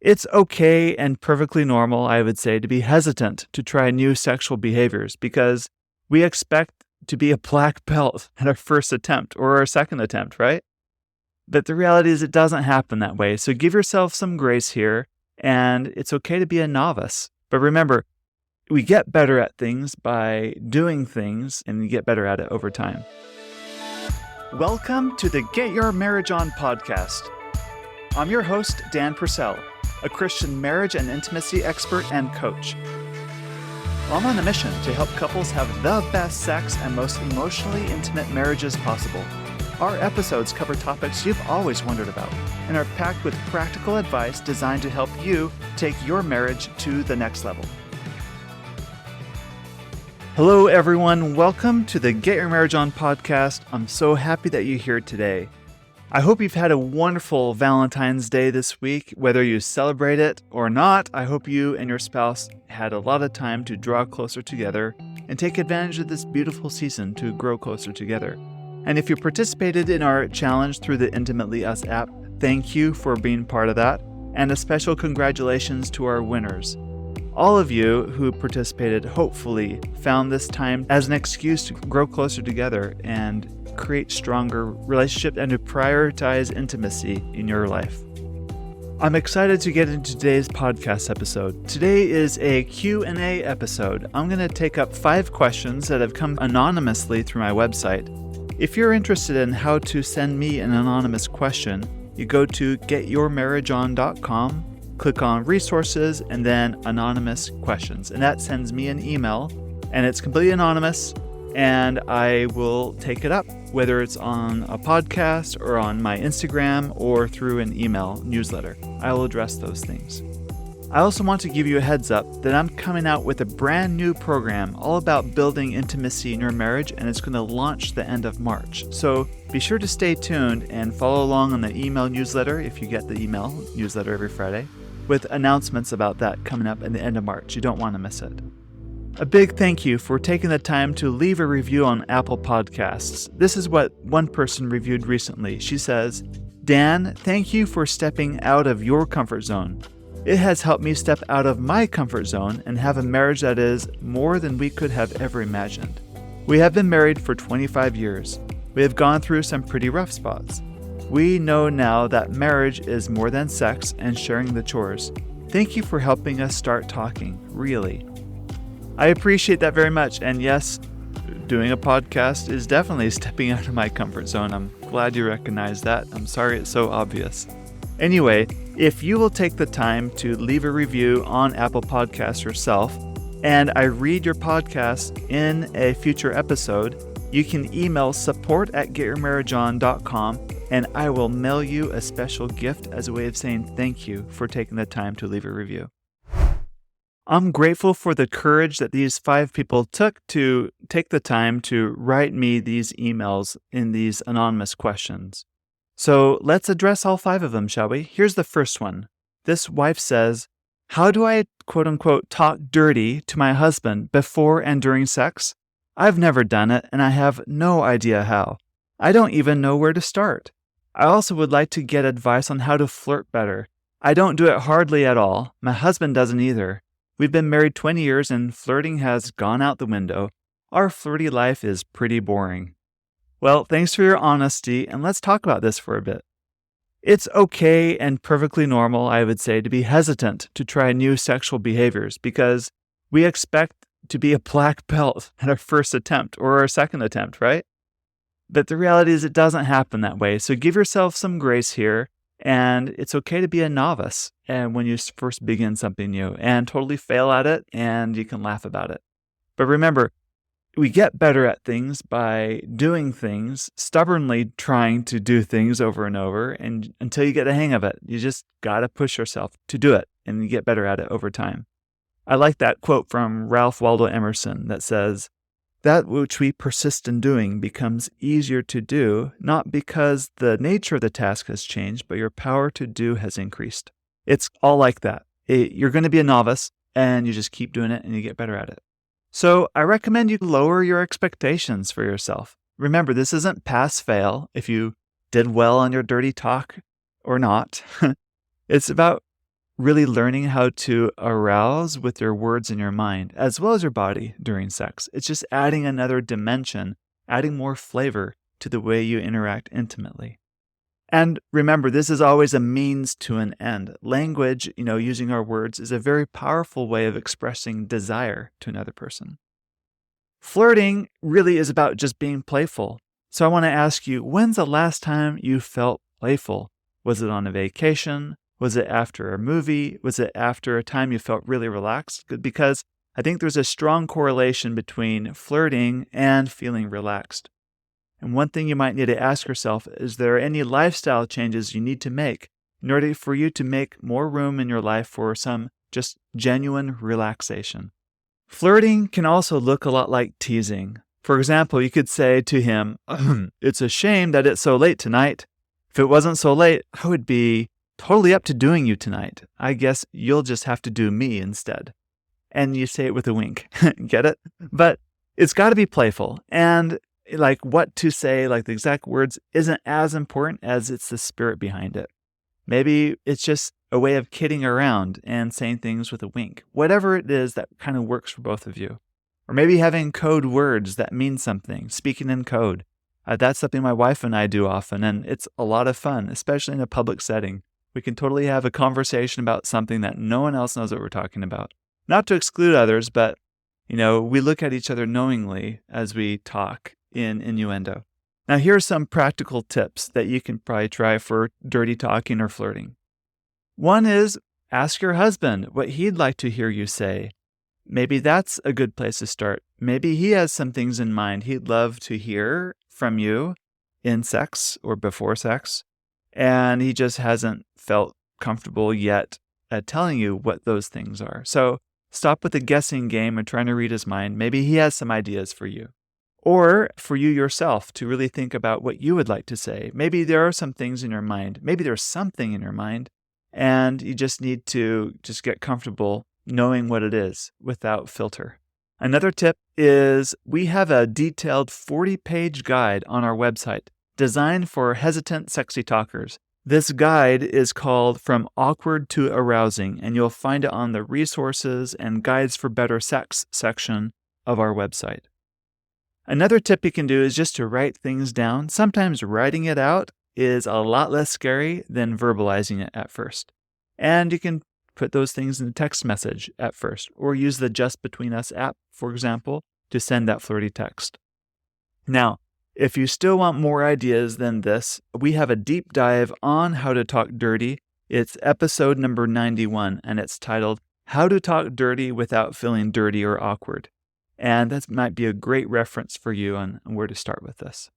It's okay and perfectly normal, I would say, to be hesitant to try new sexual behaviors because we expect to be a black belt at our first attempt or our second attempt, right? But the reality is it doesn't happen that way. So give yourself some grace here, and it's okay to be a novice. But remember, we get better at things by doing things, and you get better at it over time. Welcome to the Get Your Marriage On podcast. I'm your host, Dan Purcell, a Christian marriage and intimacy expert and coach. I'm on a mission to help couples have the best sex and most emotionally intimate marriages possible. Our episodes cover topics you've always wondered about and are packed with practical advice designed to help you take your marriage to the next level. Hello, everyone. Welcome to the Get Your Marriage On podcast. I'm so happy that you're here today. I hope you've had a wonderful Valentine's Day this week. Whether you celebrate it or not, I hope you and your spouse had a lot of time to draw closer together and take advantage of this beautiful season to grow closer together. And if you participated in our challenge through the Intimately Us app, thank you for being part of that. And a special congratulations to our winners. All of you who participated hopefully found this time as an excuse to grow closer together and create stronger relationships and to prioritize intimacy in your life. I'm excited to get into today's podcast episode. Today is a Q&A episode. I'm going to take up 5 questions that have come anonymously through my website. If you're interested in how to send me an anonymous question, you go to getyourmarriageon.com, click on resources, and then anonymous questions. And that sends me an email, and it's completely anonymous, and I will take it up, whether it's on a podcast or on my Instagram or through an email newsletter. I will address those things. I also want to give you a heads up that I'm coming out with a brand new program all about building intimacy in your marriage, and it's going to launch the end of March. So be sure to stay tuned and follow along on the email newsletter if you get the email newsletter every Friday, with announcements about that coming up at the end of March. You don't want to miss it. A big thank you for taking the time to leave a review on Apple Podcasts. This is what one person reviewed recently. She says, Dan, thank you for stepping out of your comfort zone. It has helped me step out of my comfort zone and have a marriage that is more than we could have ever imagined. We have been married for 25 years. We have gone through some pretty rough spots. We know now that marriage is more than sex and sharing the chores. Thank you for helping us start talking, really. I appreciate that very much. And yes, doing a podcast is definitely stepping out of my comfort zone. I'm glad you recognize that. I'm sorry it's so obvious. Anyway, if you will take the time to leave a review on Apple Podcasts yourself, and I read your podcast in a future episode, you can email support@getyourmarriageon.com, and I will mail you a special gift as a way of saying thank you for taking the time to leave a review. I'm grateful for the courage that these 5 people took to take the time to write me these emails in these anonymous questions. So let's address all 5 of them, shall we? Here's the first one. This wife says, how do I, quote unquote, talk dirty to my husband before and during sex? I've never done it, and I have no idea how. I don't even know where to start. I also would like to get advice on how to flirt better. I don't do it hardly at all. My husband doesn't either. We've been married 20 years and flirting has gone out the window. Our flirty life is pretty boring. Well, thanks for your honesty, and let's talk about this for a bit. It's okay and perfectly normal, I would say, to be hesitant to try new sexual behaviors because we expect to be a black belt at our first attempt or our second attempt, right? But the reality is it doesn't happen that way. So give yourself some grace here. And it's okay to be a novice and when you first begin something new and totally fail at it, and you can laugh about it. But remember, we get better at things by doing things, stubbornly trying to do things over and over, and until you get the hang of it. You just got to push yourself to do it, and you get better at it over time. I like that quote from Ralph Waldo Emerson that says, that which we persist in doing becomes easier to do, not because the nature of the task has changed, but your power to do has increased. It's all like that. You're going to be a novice, and you just keep doing it, and you get better at it. So I recommend you lower your expectations for yourself. Remember, this isn't pass-fail if you did well on your dirty talk or not. It's about really learning how to arouse with your words and your mind, as well as your body during sex. It's just adding another dimension, adding more flavor to the way you interact intimately. And remember, this is always a means to an end. Language, using our words, is a very powerful way of expressing desire to another person. Flirting really is about just being playful. So I want to ask you, when's the last time you felt playful? Was it on a vacation? Was it after a movie? Was it after a time you felt really relaxed? Because I think there's a strong correlation between flirting and feeling relaxed. And one thing you might need to ask yourself, is there any lifestyle changes you need to make in order for you to make more room in your life for some just genuine relaxation? Flirting can also look a lot like teasing. For example, you could say to him, "It's a shame that it's so late tonight. If it wasn't so late, I would be totally up to doing you tonight. I guess you'll just have to do me instead." And you say it with a wink. Get it? But it's got to be playful. And like what to say, like the exact words, isn't as important as it's the spirit behind it. Maybe it's just a way of kidding around and saying things with a wink. Whatever it is that kind of works for both of you. Or maybe having code words that mean something, speaking in code. That's something my wife and I do often, and it's a lot of fun, especially in a public setting. We can totally have a conversation about something that no one else knows what we're talking about. Not to exclude others, but, we look at each other knowingly as we talk in innuendo. Now, here are some practical tips that you can probably try for dirty talking or flirting. One is ask your husband what he'd like to hear you say. Maybe that's a good place to start. Maybe he has some things in mind he'd love to hear from you in sex or before sex, and he just hasn't felt comfortable yet at telling you what those things are. So stop with the guessing game and trying to read his mind. Maybe he has some ideas for you. Or for you yourself to really think about what you would like to say. Maybe there are some things in your mind. Maybe there's something in your mind, and you just need to just get comfortable knowing what it is without filter. Another tip is we have a detailed 40-page guide on our website designed for hesitant sexy talkers. This guide is called From Awkward to Arousing, and you'll find it on the Resources and Guides for Better Sex section of our website. Another tip you can do is just to write things down. Sometimes writing it out is a lot less scary than verbalizing it at first. And you can put those things in a text message at first, or use the Just Between Us app, for example, to send that flirty text. Now, if you still want more ideas than this, we have a deep dive on how to talk dirty. It's episode number 91, and it's titled How to Talk Dirty Without Feeling Dirty or Awkward. And that might be a great reference for you on where to start with this.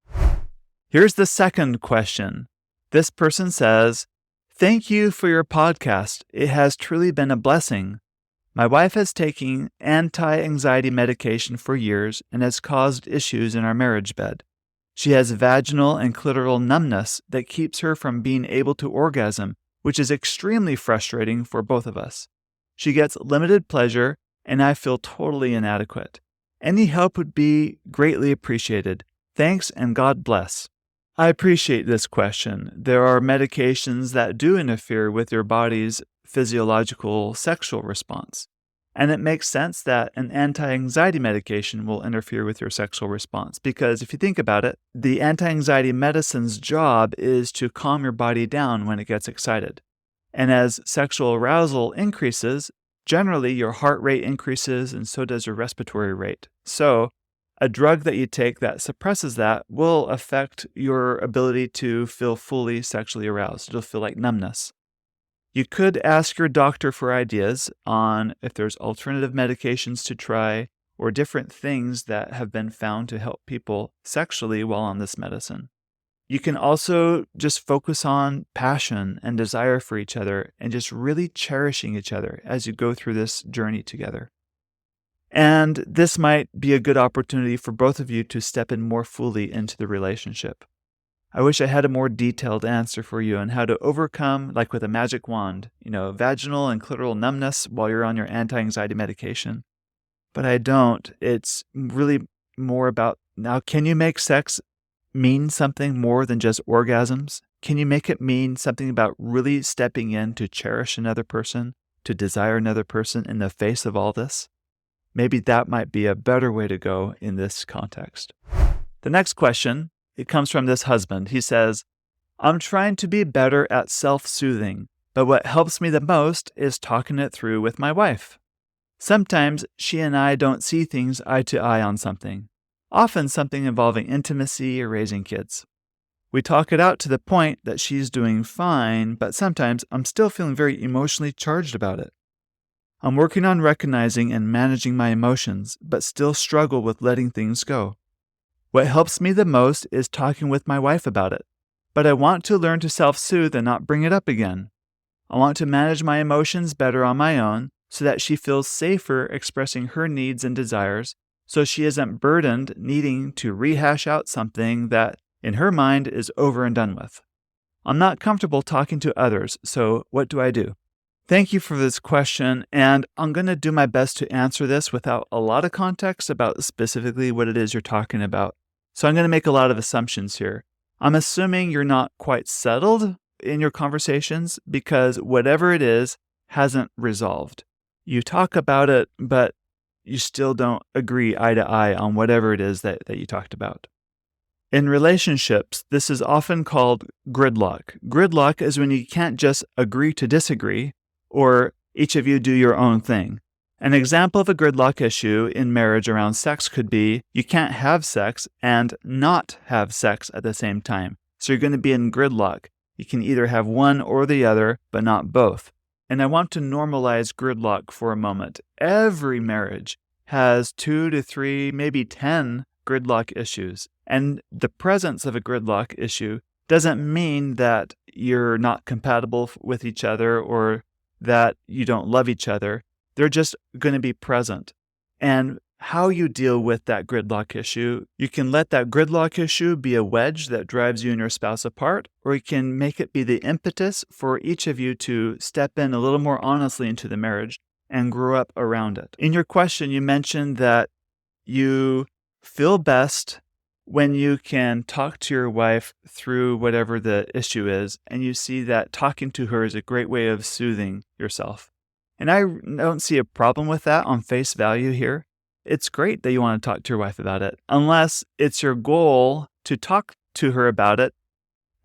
Here's the second question. This person says, "Thank you for your podcast. It has truly been a blessing. My wife has taken anti-anxiety medication for years and has caused issues in our marriage bed. She has vaginal and clitoral numbness that keeps her from being able to orgasm, which is extremely frustrating for both of us. She gets limited pleasure, and I feel totally inadequate. Any help would be greatly appreciated. Thanks, and God bless." I appreciate this question. There are medications that do interfere with your body's physiological sexual response. And it makes sense that an anti-anxiety medication will interfere with your sexual response because if you think about it, the anti-anxiety medicine's job is to calm your body down when it gets excited. And as sexual arousal increases, generally your heart rate increases and so does your respiratory rate. So a drug that you take that suppresses that will affect your ability to feel fully sexually aroused. It'll feel like numbness. You could ask your doctor for ideas on if there's alternative medications to try or different things that have been found to help people sexually while on this medicine. You can also just focus on passion and desire for each other and just really cherishing each other as you go through this journey together. And this might be a good opportunity for both of you to step in more fully into the relationship. I wish I had a more detailed answer for you on how to overcome, like with a magic wand, vaginal and clitoral numbness while you're on your anti-anxiety medication. But I don't. It's really more about, now, can you make sex mean something more than just orgasms? Can you make it mean something about really stepping in to cherish another person to desire another person in the face of all this? Maybe that might be a better way to go in this context. The next question, it comes from this husband. He says, I'm trying to be better at self-soothing, but what helps me the most is talking it through with my wife. Sometimes she and I don't see things eye to eye on something, often something involving intimacy or raising kids. We talk it out to the point that she's doing fine, but sometimes I'm still feeling very emotionally charged about it. I'm working on recognizing and managing my emotions, but still struggle with letting things go. What helps me the most is talking with my wife about it, but I want to learn to self-soothe and not bring it up again. I want to manage my emotions better on my own so that she feels safer expressing her needs and desires, so she isn't burdened needing to rehash out something that, in her mind, is over and done with. I'm not comfortable talking to others, so what do I do? Thank you for this question, and I'm going to do my best to answer this without a lot of context about specifically what it is you're talking about. So I'm going to make a lot of assumptions here. I'm assuming you're not quite settled in your conversations because whatever it is hasn't resolved. You talk about it, but you still don't agree eye to eye on whatever it is that you talked about. In relationships, this is often called gridlock. Gridlock is when you can't just agree to disagree, or each of you do your own thing. An example of a gridlock issue in marriage around sex could be you can't have sex and not have sex at the same time. So you're going to be in gridlock. You can either have one or the other, but not both. And I want to normalize gridlock for a moment. Every marriage has 2 to 3, maybe 10 gridlock issues. And the presence of a gridlock issue doesn't mean that you're not compatible with each other or that you don't love each other. They're just going to be present. And how you deal with that gridlock issue, you can let that gridlock issue be a wedge that drives you and your spouse apart, or you can make it be the impetus for each of you to step in a little more honestly into the marriage and grow up around it. In your question, you mentioned that you feel best when you can talk to your wife through whatever the issue is, and you see that talking to her is a great way of soothing yourself. And I don't see a problem with that on face value here. It's great that you want to talk to your wife about it, unless it's your goal to talk to her about it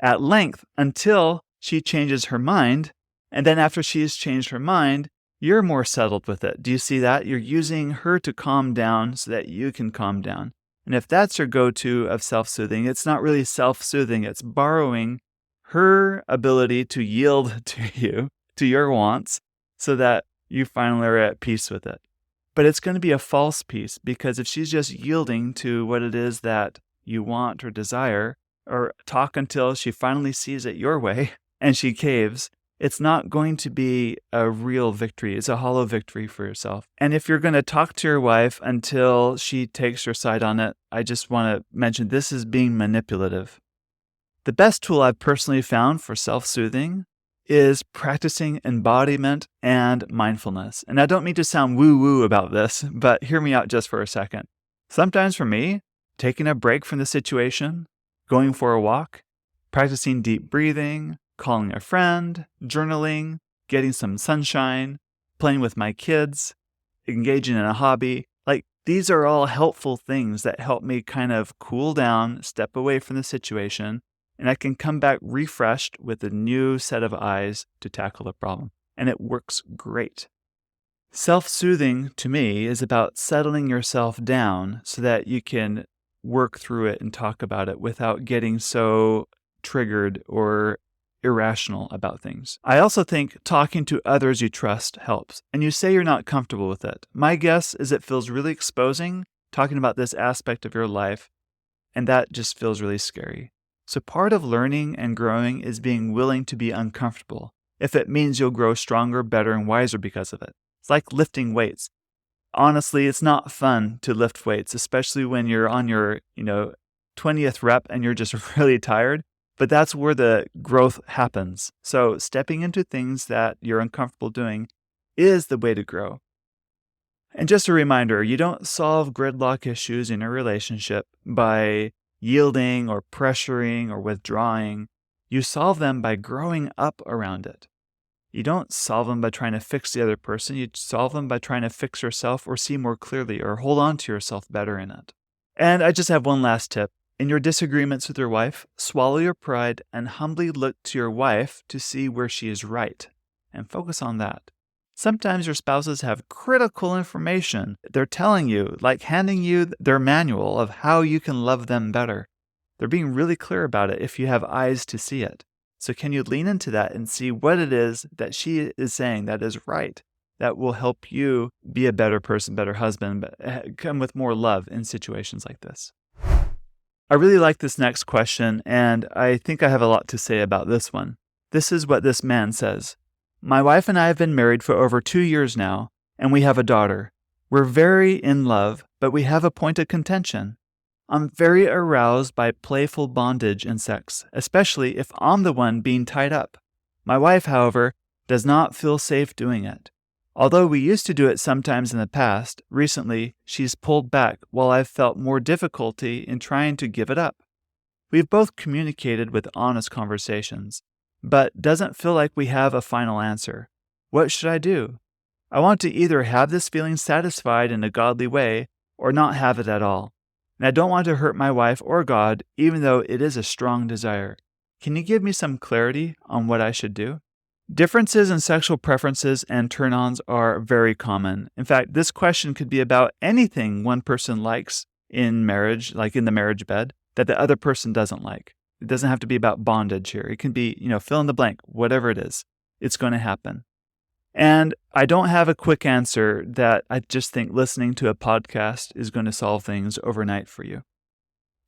at length until she changes her mind. And then after she's changed her mind, you're more settled with it. Do you see that? You're using her to calm down so that you can calm down. And if that's your go-to of self-soothing, it's not really self-soothing. It's borrowing her ability to yield to you, to your wants, so that you finally are at peace with it. But it's going to be a false peace, because if she's just yielding to what it is that you want or desire, or talk until she finally sees it your way and she caves, it's not going to be a real victory. It's a hollow victory for yourself. And if you're going to talk to your wife until she takes your side on it, I just want to mention this is being manipulative. The best tool I've personally found for self-soothing is practicing embodiment and mindfulness. And I don't mean to sound woo-woo about this, but hear me out just for a second. Sometimes for me, taking a break from the situation, going for a walk, practicing deep breathing, calling a friend, journaling, getting some sunshine, playing with my kids, engaging in a hobby, these are all helpful things that help me kind of cool down, step away from the situation, and I can come back refreshed with a new set of eyes to tackle the problem. And it works great. Self-soothing, to me, is about settling yourself down so that you can work through it and talk about it without getting so triggered or irrational about things. I also think talking to others you trust helps. And you say you're not comfortable with it. My guess is it feels really exposing talking about this aspect of your life, and that just feels really scary. So part of learning and growing is being willing to be uncomfortable, if it means you'll grow stronger, better, and wiser because of it. It's like lifting weights. Honestly, it's not fun to lift weights, especially when you're on your, 20th rep and you're just really tired. But that's where the growth happens. So stepping into things that you're uncomfortable doing is the way to grow. And just a reminder, you don't solve gridlock issues in a relationship by yielding or pressuring or withdrawing. You solve them by growing up around it. You don't solve them by trying to fix the other person. You solve them by trying to fix yourself or see more clearly or hold on to yourself better in it. And I just have one last tip. In your disagreements with your wife, swallow your pride and humbly look to your wife to see where she is right and focus on that. Sometimes your spouses have critical information they're telling you, like handing you their manual of how you can love them better. They're being really clear about it if you have eyes to see it. So can you lean into that and see what it is that she is saying that is right, that will help you be a better person, better husband, but come with more love in situations like this? I really like this next question, and I think I have a lot to say about this one. This is what this man says. My wife and I have been married for over 2 years now, and we have a daughter. We're very in love, but we have a point of contention. I'm very aroused by playful bondage in sex, especially if I'm the one being tied up. My wife, however, does not feel safe doing it. Although we used to do it sometimes in the past, recently she's pulled back while I've felt more difficulty in trying to give it up. We've both communicated with honest conversations, but doesn't feel like we have a final answer. What should I do? I want to either have this feeling satisfied in a godly way or not have it at all. And I don't want to hurt my wife or God, even though it is a strong desire. Can you give me some clarity on what I should do? Differences in sexual preferences and turn-ons are very common. In fact, this question could be about anything one person likes in marriage, like in the marriage bed, that the other person doesn't like. It doesn't have to be about bondage here. It can be, fill in the blank, whatever it is. It's going to happen. And I don't have a quick answer that I just think listening to a podcast is going to solve things overnight for you.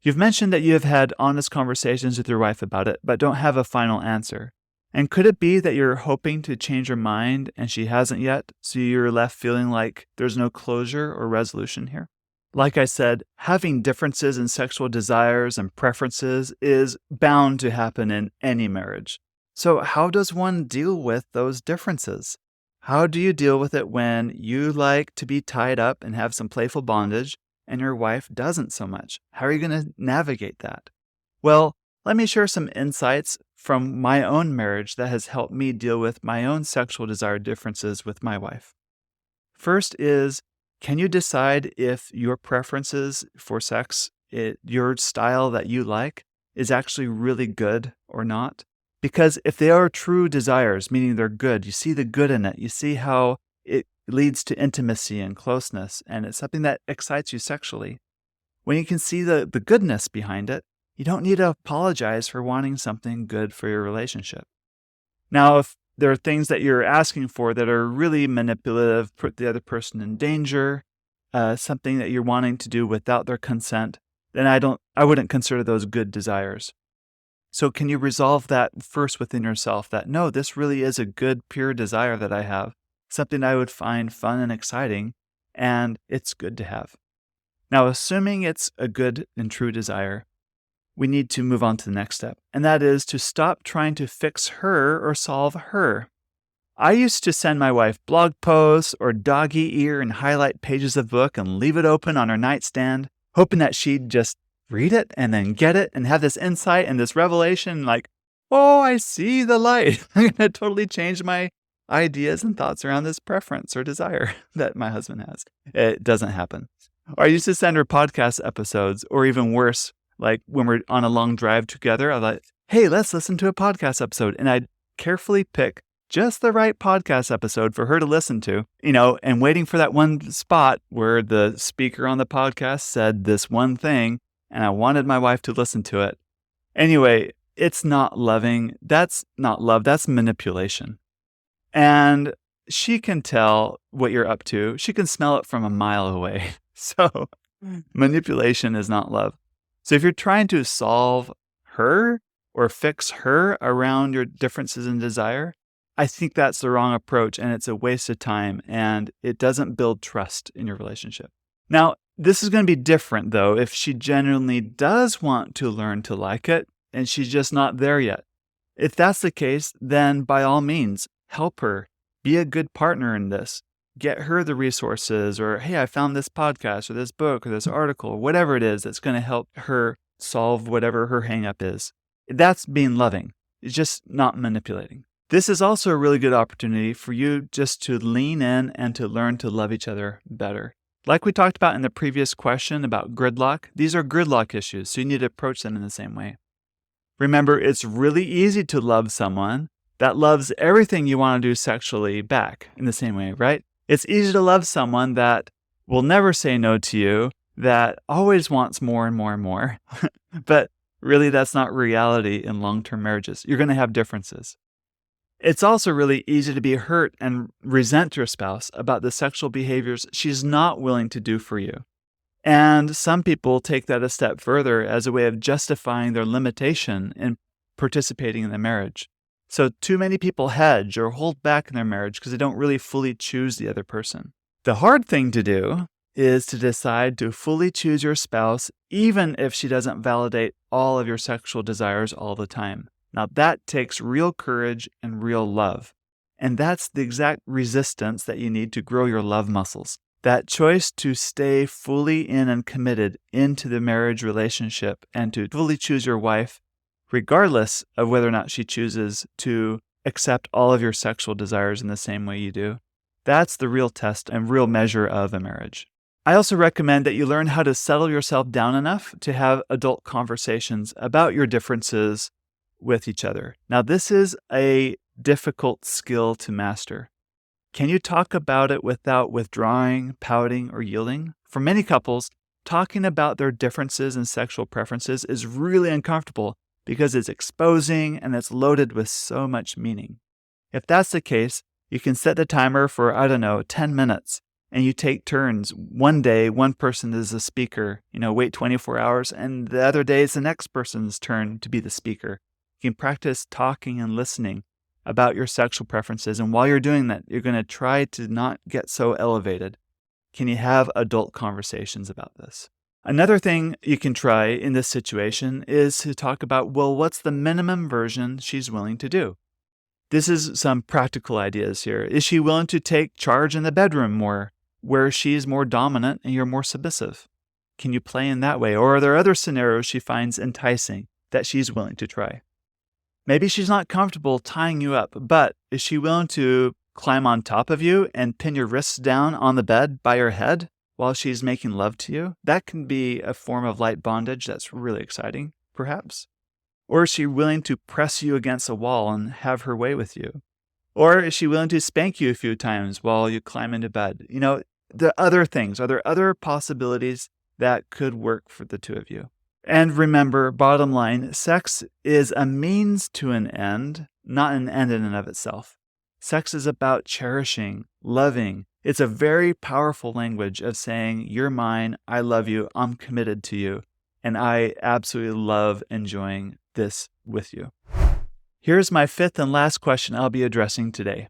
You've mentioned that you have had honest conversations with your wife about it, but don't have a final answer. And could it be that you're hoping to change her mind and she hasn't yet, so you're left feeling like there's no closure or resolution here? Like I said, having differences in sexual desires and preferences is bound to happen in any marriage. So how does one deal with those differences? How do you deal with it when you like to be tied up and have some playful bondage and your wife doesn't so much? How are you going to navigate that? Well, let me share some insights from my own marriage that has helped me deal with my own sexual desire differences with my wife. First is, can you decide if your preferences for sex, your style that you like, is actually really good or not? Because if they are true desires, meaning they're good, you see the good in it, you see how it leads to intimacy and closeness, and it's something that excites you sexually. When you can see the goodness behind it, you don't need to apologize for wanting something good for your relationship. Now, if there are things that you're asking for that are really manipulative, put the other person in danger, something that you're wanting to do without their consent, then I wouldn't consider those good desires. So can you resolve that first within yourself that, no, this really is a good, pure desire that I have, something I would find fun and exciting, and it's good to have. Now, assuming it's a good and true desire, we need to move on to the next step, and that is to stop trying to fix her or solve her. I used to send my wife blog posts or doggy ear and highlight pages of book and leave it open on her nightstand, hoping that she'd just read it and then get it and have this insight and this revelation like, oh, I see the light. I'm going to totally change my ideas and thoughts around this preference or desire that my husband has. It doesn't happen. Or I used to send her podcast episodes, or even worse, like when we're on a long drive together, I'm like, hey, let's listen to a podcast episode. And I'd carefully pick just the right podcast episode for her to listen to, and waiting for that one spot where the speaker on the podcast said this one thing, and I wanted my wife to listen to it. Anyway, it's not loving. That's not love. That's manipulation. And she can tell what you're up to. She can smell it from a mile away. So manipulation is not love. So if you're trying to solve her or fix her around your differences in desire, I think that's the wrong approach, and it's a waste of time, and it doesn't build trust in your relationship. Now, this is going to be different, though, if she genuinely does want to learn to like it, and she's just not there yet. If that's the case, then by all means, help her. Be a good partner in this. Get her the resources, or, hey, I found this podcast or this book or this article, or whatever it is that's going to help her solve whatever her hang-up is. That's being loving. It's just not manipulating. This is also a really good opportunity for you just to lean in and to learn to love each other better. Like we talked about in the previous question about gridlock, these are gridlock issues, so you need to approach them in the same way. Remember, it's really easy to love someone that loves everything you want to do sexually back in the same way, right? It's easy to love someone that will never say no to you, that always wants more and more and more. But really, that's not reality in long-term marriages. You're going to have differences. It's also really easy to be hurt and resent your spouse about the sexual behaviors she's not willing to do for you. And some people take that a step further as a way of justifying their limitation in participating in the marriage. So too many people hedge or hold back in their marriage because they don't really fully choose the other person. The hard thing to do is to decide to fully choose your spouse even if she doesn't validate all of your sexual desires all the time. Now that takes real courage and real love. And that's the exact resistance that you need to grow your love muscles. That choice to stay fully in and committed into the marriage relationship and to fully choose your wife, regardless of whether or not she chooses to accept all of your sexual desires in the same way you do. That's the real test and real measure of a marriage. I also recommend that you learn how to settle yourself down enough to have adult conversations about your differences with each other. Now, this is a difficult skill to master. Can you talk about it without withdrawing, pouting, or yielding? For many couples, talking about their differences in sexual preferences is really uncomfortable because it's exposing and it's loaded with so much meaning. If that's the case, you can set the timer for, 10 minutes, and you take turns. One day, one person is the speaker, wait 24 hours, and the other day it's the next person's turn to be the speaker. You can practice talking and listening about your sexual preferences, and while you're doing that, you're going to try to not get so elevated. Can you have adult conversations about this? Another thing you can try in this situation is to talk about, what's the minimum version she's willing to do? This is some practical ideas here. Is she willing to take charge in the bedroom more, where she's more dominant and you're more submissive? Can you play in that way? Or are there other scenarios she finds enticing that she's willing to try? Maybe she's not comfortable tying you up, but is she willing to climb on top of you and pin your wrists down on the bed by your head while she's making love to you? That can be a form of light bondage that's really exciting, perhaps. Or is she willing to press you against a wall and have her way with you? Or is she willing to spank you a few times while you climb into bed? The other things, are there other possibilities that could work for the two of you? And remember, bottom line, sex is a means to an end, not an end in and of itself. Sex is about cherishing, loving. It's a very powerful language of saying, you're mine, I love you, I'm committed to you, and I absolutely love enjoying this with you. Here's my fifth and last question I'll be addressing today.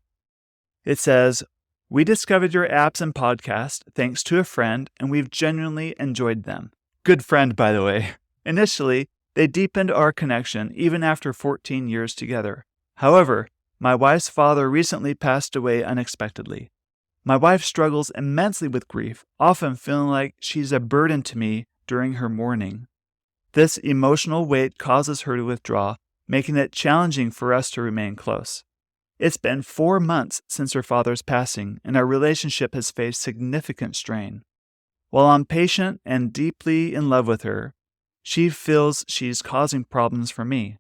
It says, we discovered your apps and podcasts thanks to a friend, and we've genuinely enjoyed them. Good friend, by the way. Initially, they deepened our connection even after 14 years together. However, my wife's father recently passed away unexpectedly. My wife struggles immensely with grief, often feeling like she's a burden to me during her mourning. This emotional weight causes her to withdraw, making it challenging for us to remain close. It's been 4 months since her father's passing, and our relationship has faced significant strain. While I'm patient and deeply in love with her, she feels she's causing problems for me.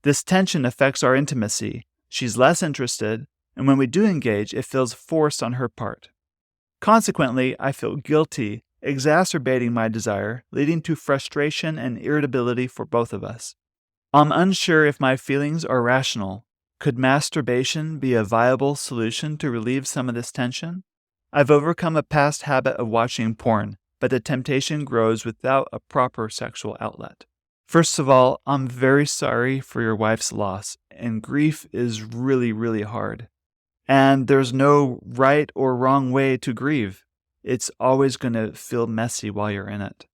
This tension affects our intimacy. She's less interested, and when we do engage, it feels forced on her part. Consequently, I feel guilty, exacerbating my desire, leading to frustration and irritability for both of us. I'm unsure if my feelings are rational. Could masturbation be a viable solution to relieve some of this tension? I've overcome a past habit of watching porn, but the temptation grows without a proper sexual outlet. First of all, I'm very sorry for your wife's loss, and grief is really, really hard. And there's no right or wrong way to grieve. It's always going to feel messy while you're in it.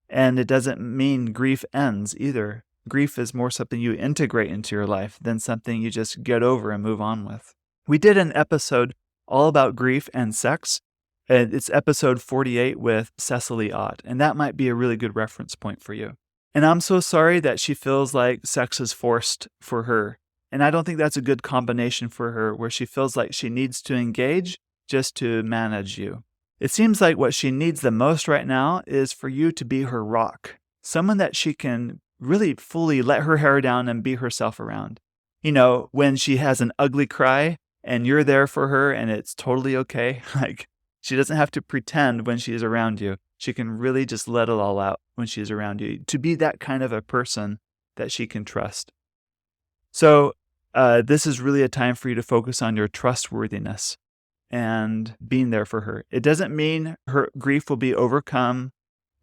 And it doesn't mean grief ends either. Grief is more something you integrate into your life than something you just get over and move on with. We did an episode all about grief and sex. It's episode 48 with Cecily Ott, and that might be a really good reference point for you. And I'm so sorry that she feels like sex is forced for her. And I don't think that's a good combination for her where she feels like she needs to engage just to manage you. It seems like what she needs the most right now is for you to be her rock, someone that she can really fully let her hair down and be herself around. When she has an ugly cry and you're there for her and it's totally okay, like she doesn't have to pretend when she's around you. She can really just let it all out when she's around you, to be that kind of a person that she can trust. So this is really a time for you to focus on your trustworthiness and being there for her. It doesn't mean her grief will be overcome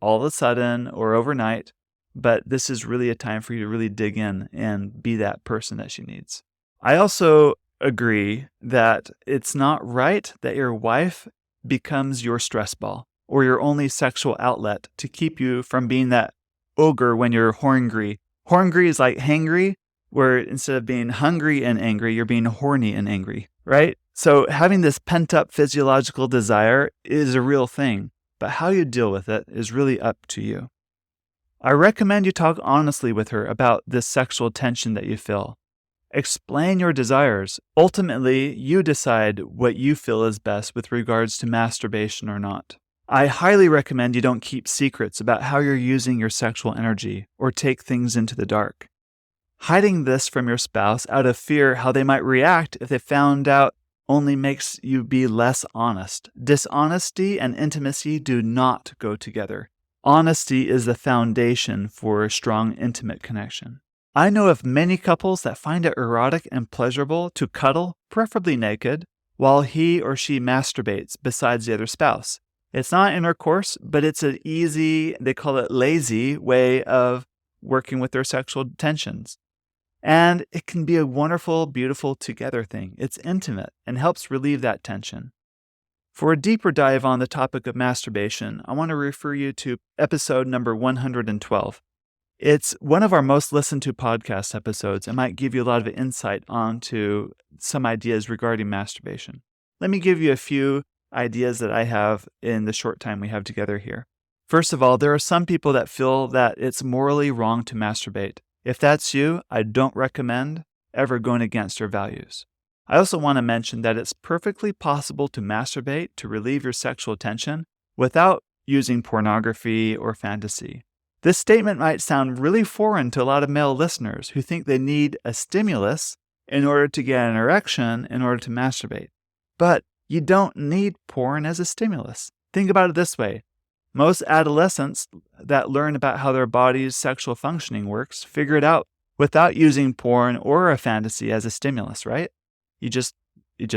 all of a sudden or overnight, but this is really a time for you to really dig in and be that person that she needs. I also agree that it's not right that your wife becomes your stress ball or your only sexual outlet to keep you from being that ogre when you're horngry. Horngry is like hangry, where instead of being hungry and angry, you're being horny and angry, right? So having this pent-up physiological desire is a real thing, but how you deal with it is really up to you. I recommend you talk honestly with her about this sexual tension that you feel. Explain your desires. Ultimately, you decide what you feel is best with regards to masturbation or not. I highly recommend you don't keep secrets about how you're using your sexual energy or take things into the dark. Hiding this from your spouse out of fear how they might react if they found out only makes you be less honest. Dishonesty and intimacy do not go together. Honesty is the foundation for a strong, intimate connection. I know of many couples that find it erotic and pleasurable to cuddle, preferably naked, while he or she masturbates besides the other spouse. It's not intercourse, but it's an easy, they call it lazy, way of working with their sexual tensions. And it can be a wonderful, beautiful together thing. It's intimate and helps relieve that tension. For a deeper dive on the topic of masturbation, I want to refer you to episode number 112. It's one of our most listened to podcast episodes and might give you a lot of insight onto some ideas regarding masturbation. Let me give you a few ideas that I have in the short time we have together here. First of all, there are some people that feel that it's morally wrong to masturbate. If that's you, I don't recommend ever going against your values. I also want to mention that it's perfectly possible to masturbate to relieve your sexual tension without using pornography or fantasy. This statement might sound really foreign to a lot of male listeners who think they need a stimulus in order to get an erection in order to masturbate. But you don't need porn as a stimulus. Think about it this way. Most adolescents that learn about how their body's sexual functioning works figure it out without using porn or a fantasy as a stimulus, right? You just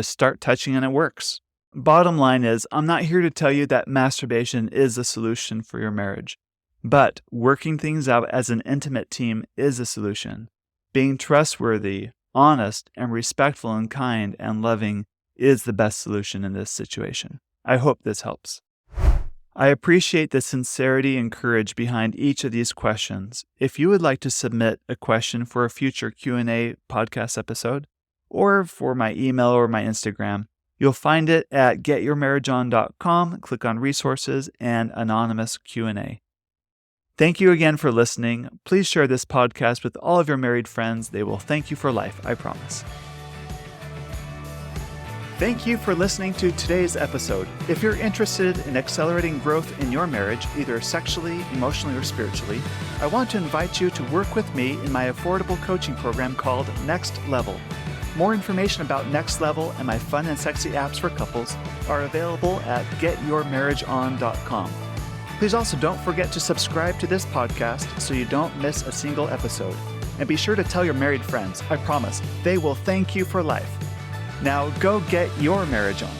start touching and it works. Bottom line is, I'm not here to tell you that masturbation is a solution for your marriage, but working things out as an intimate team is a solution. Being trustworthy, honest, and respectful and kind and loving is the best solution in this situation. I hope this helps. I appreciate the sincerity and courage behind each of these questions. If you would like to submit a question for a future Q&A podcast episode, or for my email or my Instagram, you'll find it at getyourmarriageon.com. Click on resources and anonymous Q&A. Thank you again for listening. Please share this podcast with all of your married friends. They will thank you for life, I promise. Thank you for listening to today's episode. If you're interested in accelerating growth in your marriage, either sexually, emotionally, or spiritually, I want to invite you to work with me in my affordable coaching program called Next Level. More information about Next Level and my fun and sexy apps for couples are available at getyourmarriageon.com. Please also don't forget to subscribe to this podcast so you don't miss a single episode. And be sure to tell your married friends. I promise, they will thank you for life. Now go get your marriage on.